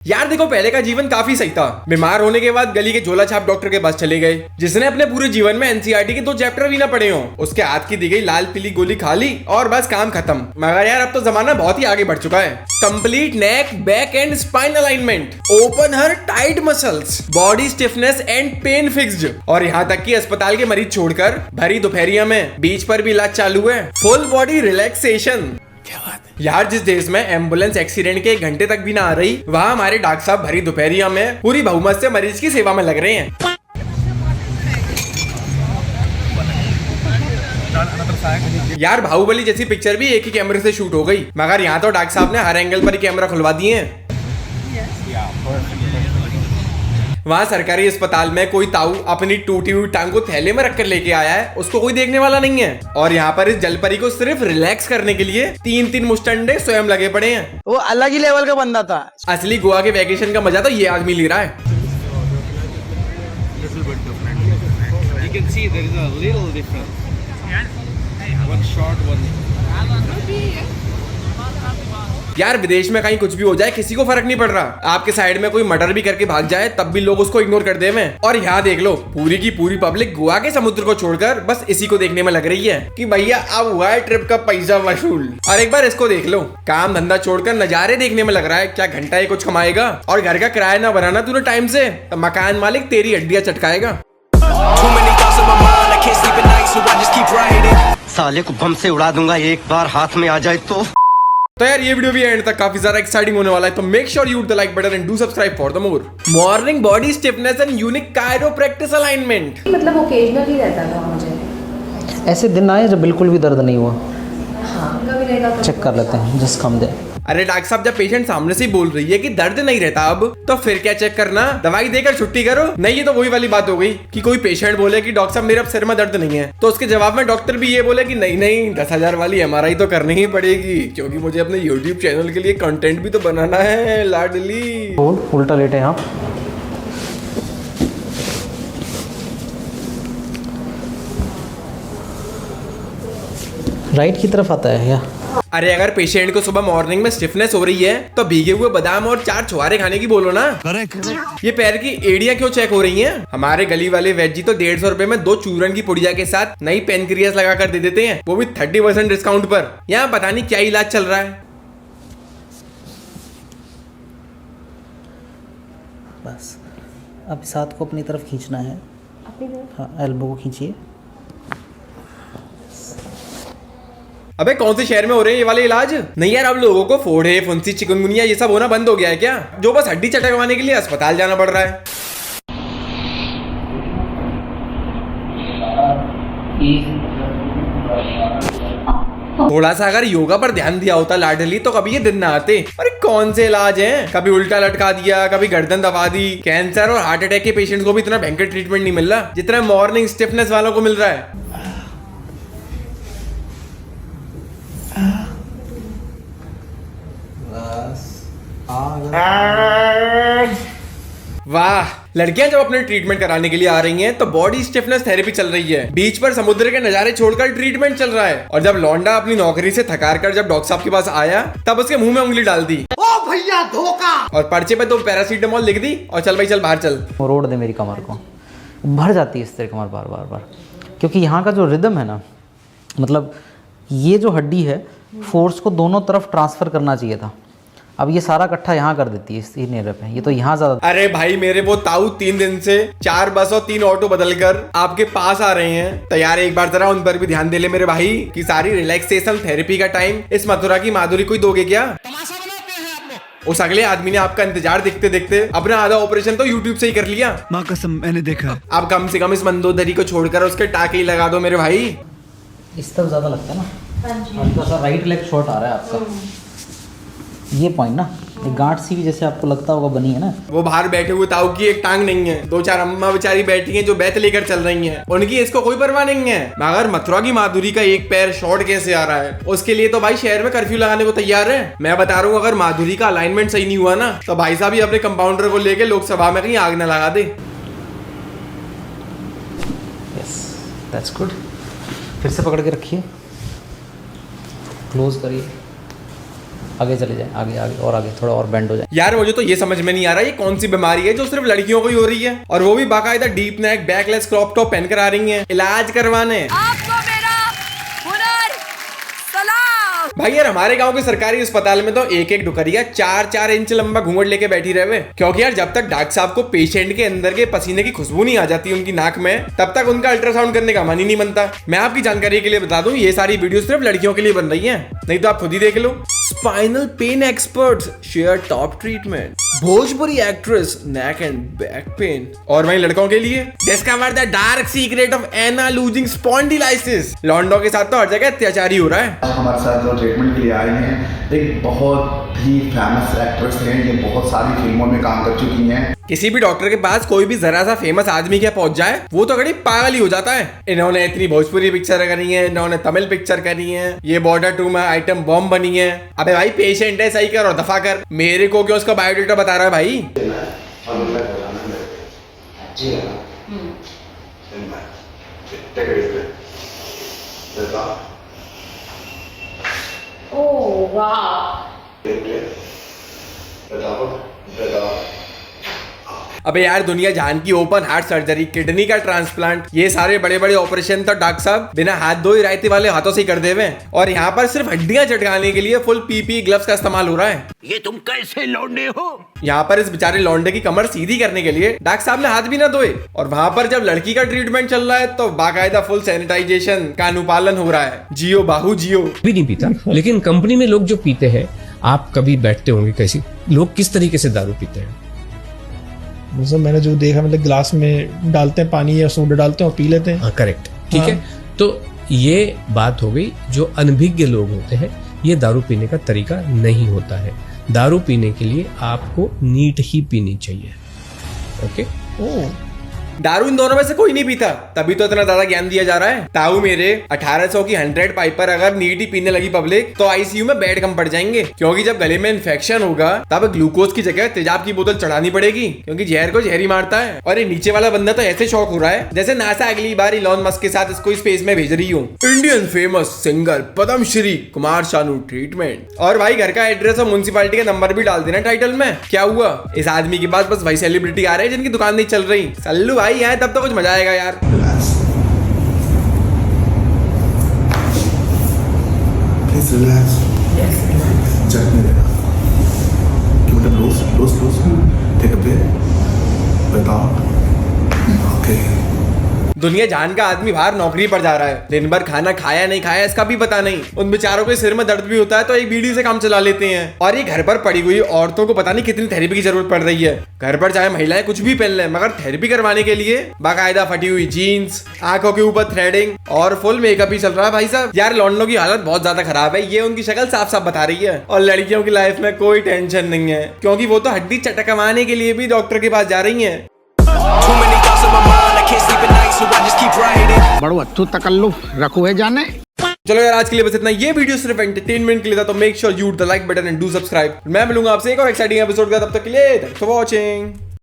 यार देखो, पहले का जीवन काफी सही था। बीमार होने के बाद गली के झोला छाप डॉक्टर के पास चले गए, जिसने अपने पूरे जीवन में एनसीईआरटी के 2 चैप्टर भी ना पढ़े हो। उसके हाथ की दी गई लाल पीली गोली खा ली और बस काम खत्म। मगर यार अब तो जमाना बहुत ही आगे बढ़ चुका है। Complete neck, back and spine alignment, open her tight muscles, body stiffness and pain fixed, और यहाँ तक कि अस्पताल के मरीज छोड़कर भरी दोपहरिया में बीच पर भी इलाज चालू है। Full body relaxation. यार जिस देश में एम्बुलेंस एक्सीडेंट के 1 घंटे तक भी ना आ रही, वहाँ हमारे डॉक्टर साहब भरी दोपहरिया में पूरी बहुमत से मरीज की सेवा में लग रहे हैं। यार बाहुबली जैसी पिक्चर भी एक ही कैमरे से शूट हो गई, मगर यहाँ तो डॉक्टर साहब ने हर एंगल पर ही कैमरा खुलवा दिए हैं। वहाँ सरकारी अस्पताल में कोई ताऊ अपनी टूटी हुई टांग को थैले में रखकर लेके आया है, उसको कोई देखने वाला नहीं है। और यहाँ पर इस जलपरी को सिर्फ रिलैक्स करने के लिए 3-3 मुस्टंडे स्वयं लगे पड़े हैं। वो अलग ही लेवल का बंदा था। असली गोवा के वैकेशन का मजा तो ये आदमी ले रहा है। यार विदेश में कहीं कुछ भी हो जाए किसी को फर्क नहीं पड़ रहा। आपके साइड में कोई मर्डर भी करके भाग जाए तब भी लोग उसको इग्नोर कर देवे। और यहाँ देख लो, पूरी की पूरी पब्लिक गोवा के समुद्र को छोड़कर बस इसी को देखने में लग रही है कि भैया अब हुआ है ट्रिप का पैसा वसूल। और एक बार इसको देख लो, काम धंधा छोड़कर नजारे देखने में लग रहा है। क्या घंटा ये कुछ कमाएगा, और घर का किराया ना बनाना तूने टाइम से, तो मकान मालिक तेरी हड्डियां चटकाएगा। साले को बम से उड़ा दूंगा एक बार हाथ में आ जाए तो यार ये वीडियो भी एंड तक काफी ज्यादा एक्साइटिंग होने वाला है, तो make sure you the like button and do subscribe for the more. Morning body stiffness and unique chiropractic alignment. मतलब ओकेजनली रहता था मुझे। ऐसे दिन आए जब बिल्कुल भी दर्द नहीं हुआ। हाँ कभी रहेगा तो चेक कर लेते हैं, जस्ट कम दे। अरे डॉक्टर साहब, जब पेशेंट सामने से ही बोल रही है कि दर्द नहीं रहता अब, तो फिर क्या चेक करना, दवाई देकर छुट्टी करो। नहीं, ये तो वही वाली बात हो गई कि कोई पेशेंट बोले कि डॉक्टर साहब मेरे अब सिर में दर्द नहीं है, तो उसके जवाब में डॉक्टर भी ये बोले कि नहीं नहीं 10,000 वाली एमआरआई तो करनी ही पड़ेगी, क्योंकि मुझे अपने यूट्यूब चैनल के लिए कंटेंट भी तो बनाना है लाडली। उल्टा लेटे हैं आप। राइट की तरफ आता है या? अरे अगर पेशेंट को सुबह मॉर्निंग में स्टिफनेस हो रही है तो भीगे हुए बादाम और 4 छुहारे खाने की बोलो ना। करेक्ट। ये पैर की एड़ियां क्यों चेक हो रही हैं? हमारे गली वाले वेज जी तो 150 रुपए में 2 चूरन की पुड़िया के साथ नई पेनक्रियास लगा कर दे देते हैं, वो भी 30% डिस्काउंट पर। यहाँ पता नहीं क्या इलाज चल रहा है। बस अब इस हाथ को अपनी तरफ खींचना है। हाँ, एल्बो को खींचिए। अबे कौन से शहर में हो रहे हैं ये वाले इलाज? नहीं यार, अब लोगों को फोड़े, फुंसी, चिकनगुनिया ये सब होना बंद हो गया है क्या, जो बस हड्डी चटकवाने के लिए अस्पताल जाना पड़ रहा है। थोड़ा सा अगर योगा पर ध्यान दिया होता लाडली तो कभी ये दिन ना आते। अरे कौन से इलाज हैं, कभी उल्टा लटका दिया, कभी गर्दन दबा दी। कैंसर और हार्ट अटैक के पेशेंट्स को भी इतना भयंकर ट्रीटमेंट नहीं मिल रहा जितना मॉर्निंग स्टिफनेस वालों को मिल रहा है। वाह, लड़कियां जब अपने ट्रीटमेंट कराने के लिए आ रही हैं तो बॉडी स्टिफनेस थेरेपी चल रही है, बीच पर समुद्र के नजारे छोड़कर ट्रीटमेंट चल रहा है। और जब लौंडा अपनी नौकरी से थकार कर जब डॉक्टर साहब के पास आया तब उसके मुंह में उंगली डाल दी। ओ भैया धोखा। और पर्चे पे तो पैरासीटामोल लिख दी और चल भाई चल बाहर चल। रोड दे मेरी कमर को, भर जाती है इस तरह कमर बार बार बार, क्योंकि यहाँ का जो रिदम है ना, मतलब ये जो हड्डी है फोर्स को दोनों तरफ ट्रांसफर करना चाहिए था, अब ये सारा इकट्ठा यहाँ कर देती है इस एरिया पे, ये तो यहाँ ज्यादा। अरे भाई मेरे वो ताऊ 3 दिन से 4 बस और 3 ऑटो बदलकर आपके पास आ रहे हैं, तो यार एक बार जरा उन पर भी ध्यान दे ले मेरे भाई कि सारी रिलैक्सेशन थेरेपी का टाइम इस मथुरा की माधुरी को ही दोगे क्या? उस अगले आदमी ने आपका इंतजार देखते देखते अपना आधा ऑपरेशन तो यूट्यूब से ही कर लिया। माँ कसम मैंने देखा। अब कम से कम इस मंदोदरी को छोड़कर उसके टाके ही लगा दो मेरे भाई। इस तरफ ज्यादा लगता है ना, हल्का सा राइट लेग शॉर्ट आ रहा है आपका, ये पॉइंट ना, एक गांठ सी भी जैसे आपको लगता होगा बनी है ना। वो बाहर बैठे हुए ताऊ की एक टांग नहीं है, 2-4 अम्मा बेचारी बैठी हैं जो बैत लेकर चल रही हैं, उनकी इसको कोई परवाह नहीं है। मगर मथुरा की माधुरी का एक पैर शॉर्ट कैसे आ रहा है, उसके लिए तो भाई शहर में कर्फ्यू लगाने को तैयार है। मैं बता रहा हूँ, अगर माधुरी का अलाइनमेंट सही नहीं हुआ ना तो भाई साहब ही अपने कंपाउंडर को लेके लोकसभा में कहीं आग न लगा दे। Yes that's good. फिर से पकड़ के रखिए, क्लोज करिए। आगे चले जाए, आगे आगे और आगे, थोड़ा और बेंड हो जाए। यार मुझे तो ये समझ में नहीं आ रहा ये कौन सी बीमारी है जो सिर्फ लड़कियों को ही हो रही है, और वो भी बाकायदा deep neck backless crop top पहनकर आ रही हैं इलाज करवाने। आपको मेरा हुनर सलाम। भाई यार हमारे गांव के सरकारी अस्पताल में तो एक एक डुकरिया 4-4 इंच लंबा घूंघट लेके बैठी रहे, क्योंकि यार जब तक डॉक्टर साहब को पेशेंट के अंदर के पसीने की खुशबू नहीं आ जाती उनकी नाक में, तब तक उनका अल्ट्रासाउंड करने का मन ही नहीं बनता। मैं आपकी जानकारी के लिए बता दूं, ये सारी वीडियो सिर्फ लड़कियों के लिए बन रही हैं, नहीं तो आप खुद ही देख लो। Spinal pain experts share top treatment, Bhojpuri actress neck and back pain. और वहीं लड़कों के लिए discover the dark secret of Anna losing spondylosis. लॉन्डो के साथ तो हर जगह अत्याचारी हो रहा है। हमारे साथ जो ट्रीटमेंट के लिए आए हैं एक बहुत ही फेमस एक्ट्रेस हैं, ये बहुत सारी फिल्मों में काम कर चुकी हैं। किसी भी डॉक्टर के पास कोई भी जरा सा फेमस आदमी क्या पहुंच जाए वो तो कड़ी पागल ही हो जाता है। इन्होंने इतनी भोजपुरी पिक्चर करी है, इन्होंने तमिल पिक्चर करी है, ये बॉर्डर 2 में आइटम बॉम्ब बनी है। अबे भाई पेशेंट है, सही कर और दफा कर, मेरे को क्यों उसका बायोडेटा बता रहा है भाई। ओह वाह। अबे यार दुनिया जान की ओपन हार्ट सर्जरी, किडनी का ट्रांसप्लांट, ये सारे बड़े बड़े ऑपरेशन तो डॉक्टर साहब बिना हाथ धोए रायते वाले हाथों से ही कर देवे, और यहाँ पर सिर्फ हड्डियां चटकाने के लिए फुल पीपी ग्लव्स का इस्तेमाल हो रहा है। ये तुम कैसे लौंडे हो? यहाँ पर इस बेचारे लौंडे की कमर सीधी करने के लिए डॉक्टर साहब ने हाथ भी ना धोए, और वहाँ पर जब लड़की का ट्रीटमेंट चल रहा है तो बाकायदा फुल सैनिटाइजेशन का अनुपालन हो रहा है। जियो बाहू जियो। भी नहीं पीता, लेकिन कंपनी में लोग जो पीते हैं, आप कभी बैठते होंगे कैसी लोग किस तरीके से दारू पीते हैं। मतलब मैंने जो देखा, मतलब गिलास में डालते हैं पानी या सोडा डालते हैं और पी लेते हैं। हाँ करेक्ट, ठीक है। तो ये बात हो गई, जो अनभिज्ञ लोग होते हैं ये दारू पीने का तरीका नहीं होता है। दारू पीने के लिए आपको नीट ही पीनी चाहिए। ओके। दारू इन दोनों में से कोई नहीं पीता, तभी तो इतना ज्यादा ज्ञान दिया जा रहा है। ताऊ मेरे 1800 की 100 पाइपर अगर नीट ही पीने लगी पब्लिक तो आईसीयू में बेड कम पड़ जाएंगे, क्योंकि जब गले में इन्फेक्शन होगा तब ग्लूकोज की जगह तेजाब की बोतल चढ़ानी पड़ेगी, क्योंकि जहर को जहर ही मारता है। और ये नीचे वाला बंदा तो ऐसे शौक हो रहा है जैसे नासा अगली बार इलॉन मस्क के साथ इसको स्पेस में भेज रही हो। Indian famous singer Padmashri Kumar Sanu treatment. और भाई घर का एड्रेस और म्युनिसिपैलिटी का नंबर भी डाल देना टाइटल में। क्या हुआ, इस आदमी के पास बस वही सेलिब्रिटी आ रहे हैं जिनकी दुकान नहीं चल रही। सल्लू भाई है तब तो कुछ मजा आएगा यार। Please relax. Yes. Just relax. Give it a close. Take a breath. Breathe out. Okay. दुनिया जान का आदमी बाहर नौकरी पर जा रहा है, दिन भर खाना खाया नहीं खाया इसका भी पता नहीं। उन बेचारों के सिर में दर्द भी होता है तो एक बीड़ी से काम चला लेते हैं। और ये घर पर पड़ी हुई औरतों को पता नहीं कितनी थेरेपी की जरूरत पड़ रही है। घर पर चाहे महिलाएं कुछ भी पहन लें, मगर थेरेपी करवाने के लिए बाकायदा फटी हुई जीन्स, आंखों के ऊपर थ्रेडिंग और फुल मेकअप ही चल रहा है भाई साहब। यार लॉन्डो की हालत बहुत ज्यादा खराब है, ये उनकी शक्ल साफ साफ बता रही है। और लड़कियों की लाइफ में कोई टेंशन नहीं है, क्योंकि वो तो हड्डी चटकवाने के लिए भी डॉक्टर के पास जा रही है। बड़ो अच्छो तकल्लुफ रखो है जाने। चलो यार आज के लिए बस इतना। ये वीडियो सिर्फ एंटरटेनमेंट के लिए था, तो make sure you the like button and do subscribe. मैं मिलूंगा आपसे एक और एक्साइटिंग एपिसोड का, तब तक के लिए थैंक्स फॉर वॉचिंग।